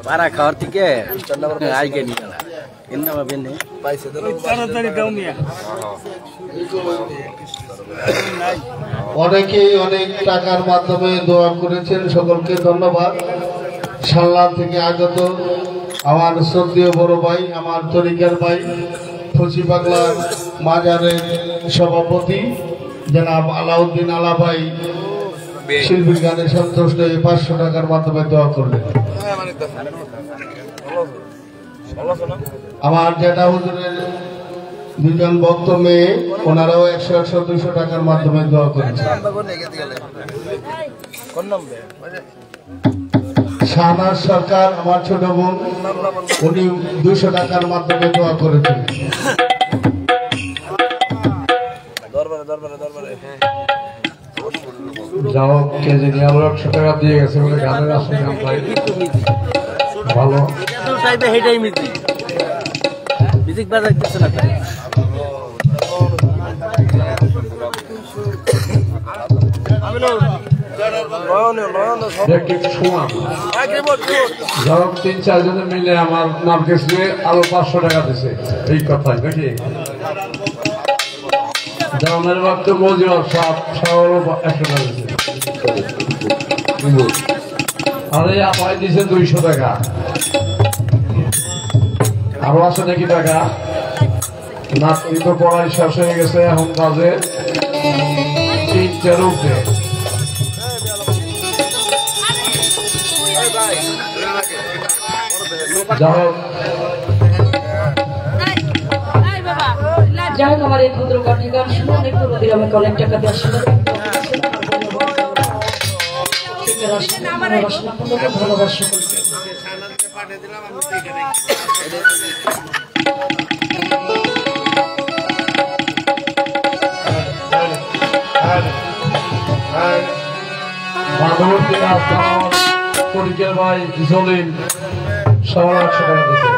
ভাড়া খাওয়ার থেকে আইকে নিয়ে গেল এমনি ভাবেন অনেকেই অনেক টাকার মাধ্যমে দোয়া করেছেন, সকলকে ধন্যবাদ। সাল্লাম থেকে আগত আমার শ্রদ্ধেয় বড় ভাই, আমার তরিকার ভাই, ফসি পাগলার মাজারের সভাপতি জনাব আলাউদ্দিন আলা ভাই শিল্পীর গানে সন্তুষ্ট 500 টাকার মাধ্যমে দোয়া করলেন। আমার জেঠা হুজুরের 2জন ভক্ত মেয়ে, ওনারাও 100-200 টাকার মাধ্যমে দোয়া করেছেন। শাহনাজ সরকার আমার ছোট বোন, উনি 200 টাকার মাধ্যমে দোয়া করেছেন। যাও কেজি নিয়ে আরো 100 টাকা দিয়ে গেছে বলে গানের আসলে গান পাই ভালো হেটাই মিউজিক মিউজিক বাজাইতেছে না যাও 3-4 জনে মিলে আমার নাম গেছে আরো 500 টাকা দিছে এই কথাই নাকি জামের বাক্য মজুর সব 100 টাকা দিছে আরে আপাই দিছে 200 টাকা আরো আছে নাকি টাকা না তো পড়াই শেষ হয়ে গেছে এখন বাজে 3টার উপরে যাই হোক আমার এই ক্ষুদ্র কণ্ঠে গান শুনে অনেক নদীর আমি অনেক টাকা দিয়ে আসলে ভালোবাসা পরিচয় ভাই জলিল সবার 100 টাকা দিতে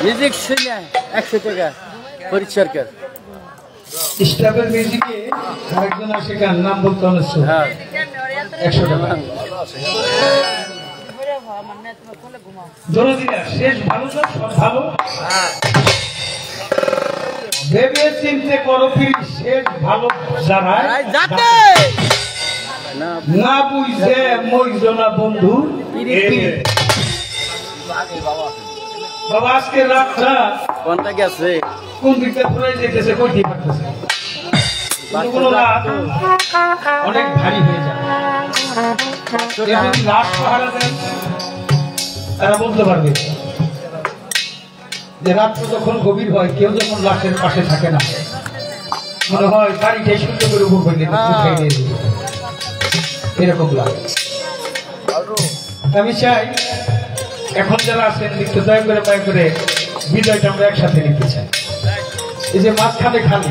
মিউজিক শুনে 100 টাকা ফরিদ সরকার। স্টাফের মিউজিকে আরেকজন আসে গান নাম বলতে হচ্ছে হ্যাঁ 100 টাকা। জনদিনা শেষ ভালো তো সব ভালো ভেবে চিনতে করো ফির শেষ ভালো জানায় যাতে না বুঝে মইজনা বন্ধু। বাবা আজকে রাতটা কোনটা গেছে কোন দিকটা ঘুরে যেতেছে কইতে পারতেছে কোনো রাত অনেক ভারী হয়ে যায়। যদি রাত পাহারা দেন তারা বলতে পারবে যে রাত্র যখন গভীর হয় কেউ যখন লাশের পাশে থাকে না মনে হয় বাড়িটাই সুন্দর করে উপর হইলে এরকম লাগে। আমি চাই এখন যারা আছেন একটু দয়া করে বিজয়টা আমরা একসাথে নিতে চাই। এই যে মাঝখানে খালি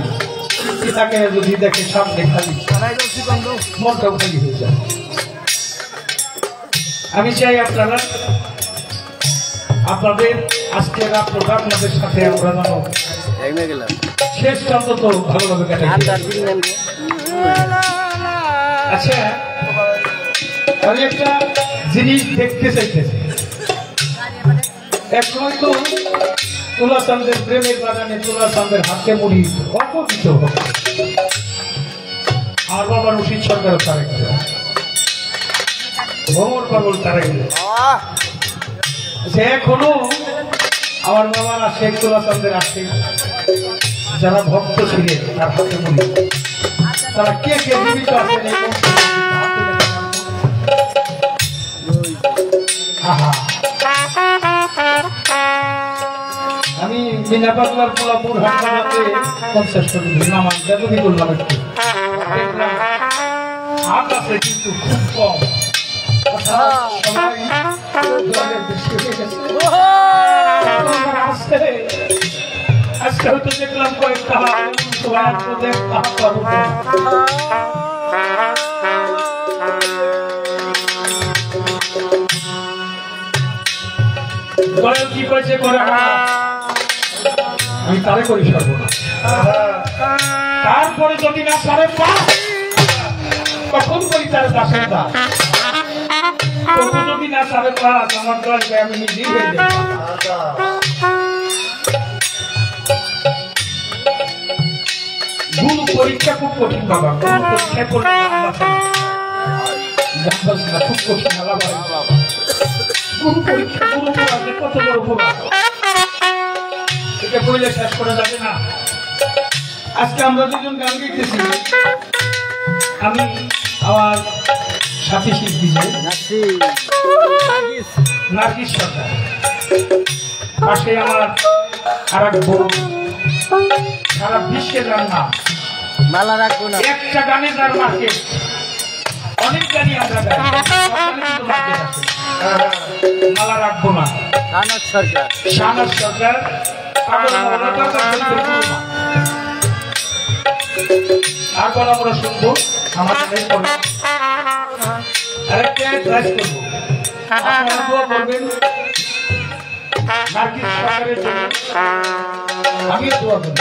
তাকে যদি দেখে সামনে খালি মনটাও খালি হয়ে যায়। আমি চাই আপনাদের আজকের রাত্রটা আপনাদের সাথে আমরা জানো শেষ অন্তত ভালোভাবে কাটাই। আচ্ছা আমি একটা জিনিস দেখতে চাইতেছি। এক সময় তো তুলা চাঁদের প্রেমের বাগানে তুলা চাঁদের হাতে মুড়ি অপবিত হবে। আমার বাবা রশিদ সরকারও তারা গেল, ভ্রমণ পাগল তারা গেল। এখনো আমার বাবার আসে তুলা চাঁদের আসে যারা ভক্ত ছিলেন তার হাতে মুড়ি তারা কে কে জীবিত আছেন এই আমি বিনা পাগলার পোলাপুর হাটে 50 টাকা দিলাম। আমার জাদুবি করলাম একটু হাত আছে কিন্তু খুব কম। আজকে হয়তো দেখলাম কয়েকটা কি করেছে করে আমি তারে করি সর্বনা। তারপরে যদি না সারে তখন করি তার দাসের দাস। যদি না সারে পাস আমার তো আমি নিজেই হয়ে যাই। গুরু পরীক্ষা খুব কঠিন বাবা, পরীক্ষা করলে খুব কঠিন গুরু পরীক্ষা গুরু কত বড় উপকার এটা বইলে শেষ করা যাবে না। আজকে আমরা দুজন গান গাইতেছি, আমি আমার সাথী শিল্পী যে নার্গিস সরকার, পাশে আমার আর এক বউ, সারা বিশ্বের গান নাম মালা রাখবো না। একটা গানে যার মার্কেট, অনেক গানই আমরা গাই, মালা রাখবো না। শাহনাজ সরকার, শাহনাজ সরকার আর বলা আমরা শুনবো আমাদের পরে আরেকটা ক্লাস করবো। আপনারা দোয়া করবেন নার্গিস সরকারের জন্য, আমিও দোয়া করব।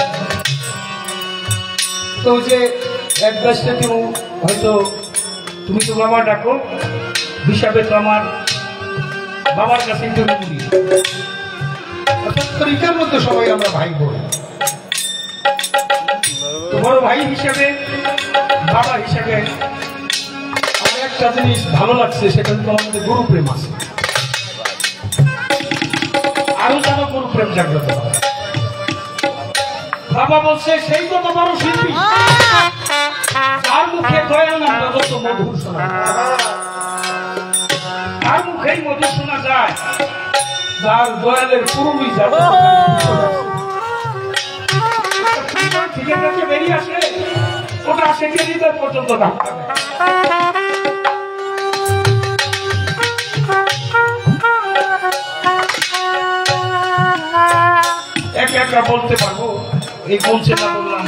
তো যে এক ক্লাসটা দিব, হয়তো তুমি তো বাবা ডাকো হিসাবে তো আমার বাবার কাছে করি। অর্থাৎ তরিকার মধ্যে সবাই আমরা ভাই বোন, বড় ভাই হিসেবে বাবা হিসেবে আমার একটা জিনিস ভালো লাগছে, সেটা হচ্ছে আমাদের গুরু প্রেম আছে। আরো যেন গুরু প্রেম জাগ্রত হয়। বাবা বলছে সেই তো বড় শিল্পী, তার মুখে দয়াল নাম যত মধুর শোনা, তার মুখেই মধুর শোনা যায়, যার দয়ালের পুরোই যাবে থেকে বেরিয়ে আসে, ওটা আসে হৃদয় পর্যন্ত একে একটা বলতে পারবো। এই মঞ্চে না বললাম,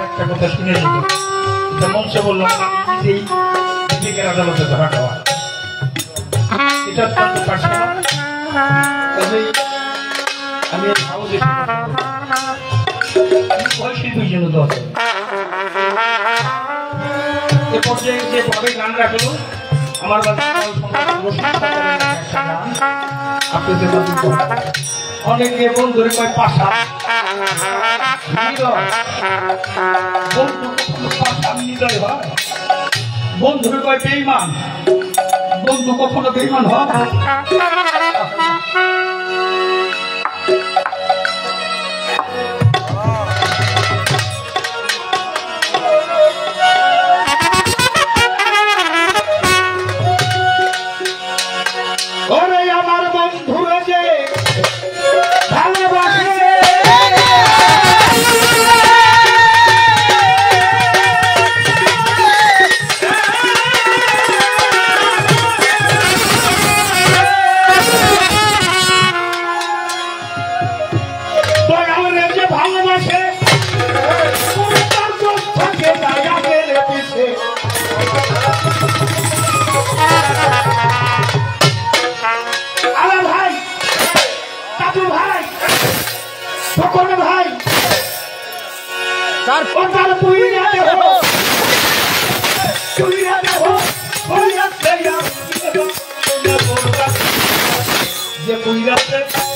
একটা কথা শুনে নিবে, মঞ্চে বললাম নিজেই বিবেকের আদালতে ধরা খাওয়া, এটা অত্যন্ত পার্সোনাল। আমি শিল্পীর জন্য তো আছে এ পর্যায়ে যে ভাবে গান রাখলো আমার আপনাদের অনেকে বন্ধুরে কয় পাশা বন্ধুরে কয় বেঈমান বন্ধু কখনো বেঈমান হয় আমার বন্ধুরা যে ভালোবাসে যে ভালোবাসে থাকে পিছে ভাই কাজু ভাই সকল ভাই তার পুইরা দেব পুইরা দেব পুইরা দেব যে পুইরা দেব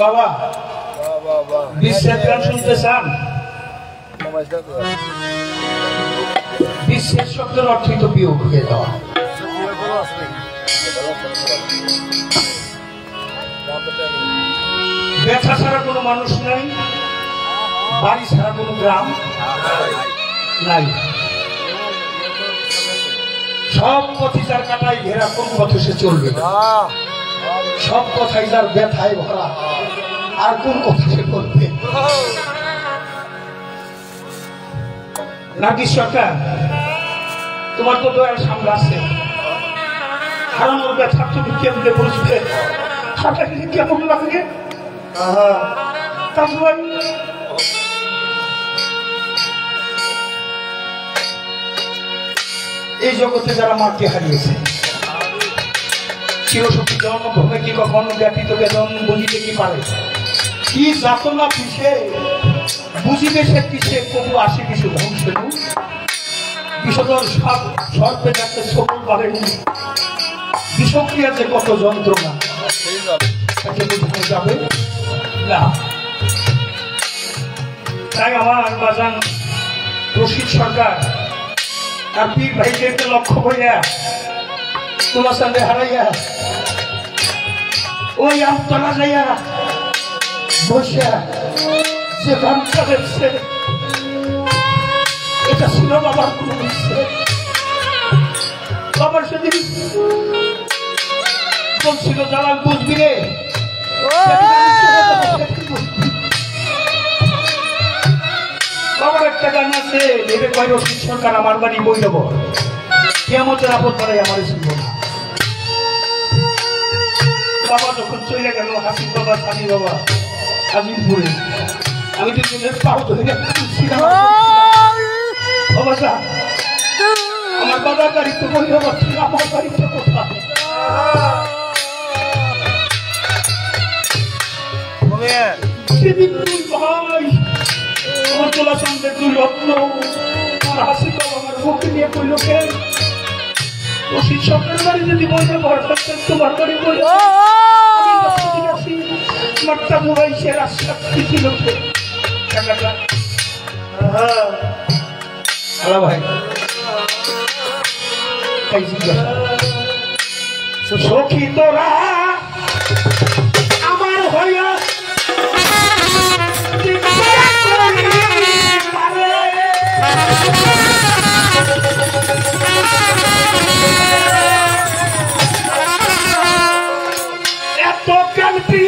বাবা বিশ্বের গান শুনতে চান? বিশ্বের শব্দের অর্থই তো বিয়োগ হয়ে যাওয়া। ব্যথা ছাড়া কোনো মানুষ নাই, বাড়ি ছাড়া কোনো গ্রাম নাই। সব পথই যার কাটাই ঘেরা, কোন পথে সে চলবে? সব কথাই যার ব্যথায় ভরা, আর কোন কথা সে করবে? নাকি সরকার, তোমার তো দয়ার সামনে আছে, হারানোর ব্যথা তুমি কেমনে বুঝবে? হাঁটাকে কেমন লাগে? এই জগতে যারা মাকে হারিয়েছে, চিরসতী জন্মভূমে কি কখনো ব্যতীত বেদন বুঝিতে কি পারে? কি যাতনা পিছে বুঝিবে সে পিছে, কবু আসে কিছু ধ্বংস বিষধর সর্পে যাচ্ছে সকল পারেনি, বিষক্রিয়া যে কত যন্ত্রণা তাকে বোঝানো যাবে না। তাই আমার বাজান রশিদ সরকার আর পীর ভাইদেরকে লক্ষ্য করিয়া তোমার সাথে হারাইয়া ওই আমতলা যাইয়া বসিয়া যে গামছা দেখছে, এটা ছিল বাবার কোনো ইচ্ছে। বাবার সেদিন বলছিল জালাল বুঝবি রে, বাবার একটা গান আছে, ভেবে কয় রশিদ সরকার আমার বাড়ি বই দেব, কিয়ামতের আপদ বাড়াই আমার শুনব না। বাবা যখন চলে গেল, হাসিম বাবা, সানি বাবা আজিমপুরে, আমি তো পাও ধরে বাবা যা, আমার বাবার বাড়ি তো বই দেব, আমার বাড়িতে কোথায়? সেদিন তুই ভাই আমার তোলা চান্দের দুই রত্ন, আমার হাসি বাবা আমার মুখে নিয়ে কইল কে রশিদ সরকার বাড়ি যদি বইতে ভরসা তোমার বাড়ি বই মাঠটা মোড়াই সে রাস্তা ছিল হ্যালো ভাই, সখী তোরা আমার হইয়া এত কান্তি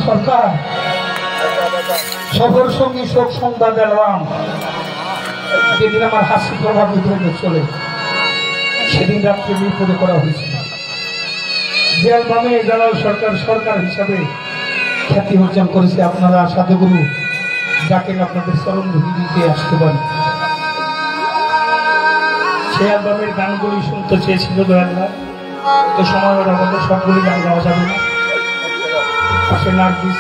সরকার সফর সঙ্গী শোক সন্ধ্যা গেলাম যেদিন আমার হাসি প্রভাবিত হয়ে চলে সেদিন রাত্রে বিপদে করা হয়েছিল। যে অ্যালবামে জালাল সরকার সরকার হিসাবে খ্যাতি অর্জন করেছে, আপনারা সাধুগুরু ডাকেন আপনাদের চরণ ধুলি দিতে আসতে পারেন। সেই অ্যালবামের গানগুলি শুনতে চেয়েছিল দয়াল্লা, তো সময় ওর আমাদের সবগুলি গান গাওয়া যাবে না। পাশে নার্গিস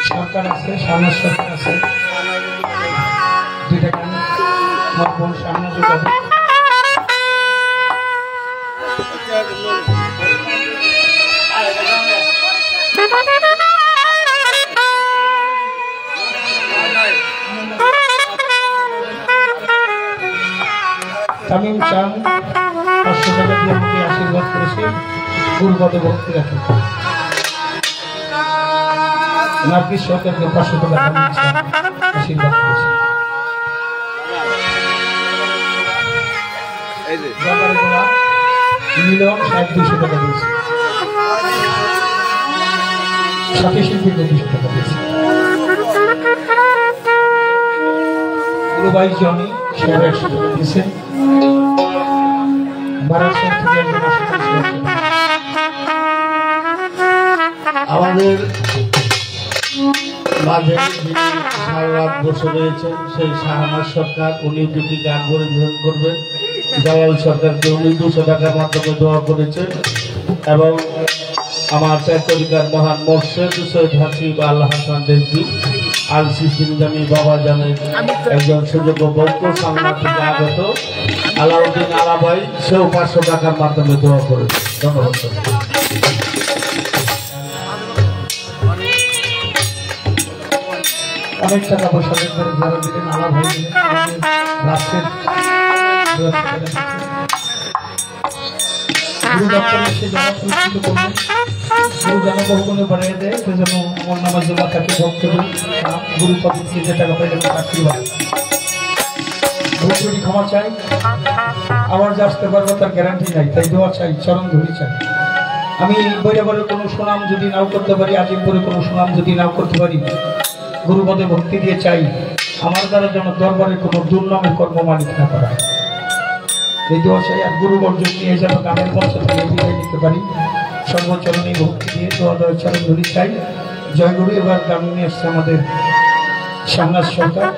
সরকার আছে, শাহনাজ সরকার আছে, দুইটা গান আমার বোন শাহনাজ গাবে। তামিম চান 500 টাকা দিয়ে আমাকে আশীর্বাদ করেছে, গুরুপদে ভক্তি রাখে। নার্গিস সরকারকে 500 টাকা আশীর্বাদ করেছে। মিলন 200 টাকা দিয়েছে, সাথী শিল্পীকে 200 টাকা দিয়েছে। গুরুভাই জনি 150 টাকা দিয়েছেন। আমাদের মাঝে যিনি সারা রাত বসে রয়েছেন সেই শাহনাজ সরকার, উনি দুটি গান পরিবেশন করবেন। জালাল সরকারকে উনি 200 টাকার মাধ্যমে দোয়া করেছেন এবং আমার চারিকার মহান মোর্শেদ সৈয়দ হাসিব আল হাসান দেবী আল সিস্টিমজামি বাবা জানেন একজন সুযোগ্য বক্তা সামনা থেকে আগত আলাউদ্দিন আলাভাই, সেও 500 টাকার মাধ্যমে দোয়া করেছে। ধন্যবাদ। অনেক টাকা পয়সা যারা দিলেন আলা ভাই দিলেন, রাষ্ট্রের গুরু দপ্তরে এসে যারা সুরক্ষিত করবেন, গুরু যেন বহুগুণে বাড়িয়ে দেয়, সেজন্য আমার নামাজ জমা থাকে ভক্ত গুরু পদ্ধতি যে টাকা পাইলে আশীর্বাদ ভুল করি ক্ষমা চাই, আবার যে আসতে পারবো তার গ্যারান্টি নাই, তাই দোয়া চাই, চরণ ধরি চাই। আমি বৈরাবরের কোনো সুনাম যদি নাও করতে পারি, আজিমপুরে কোনো সুনাম যদি নাও করতে পারি, গুরুপদে ভক্তি দিয়ে চাই আমার দ্বারা যেন দরবারে কোনো দুর্নামের কর্ম মালিক না করা, এই দোয়া চাই। আর গুরু অর্জন নিয়ে যেন গানের মঞ্চ থেকে বিদায় নিতে পারি, সর্বচরণী ভক্তি দিয়ে দোয়া দোয়া চরণ ধরি চাই। জয় গুরু। এবার গান নিয়ে এসছে আমাদের শাহনাজ সরকার।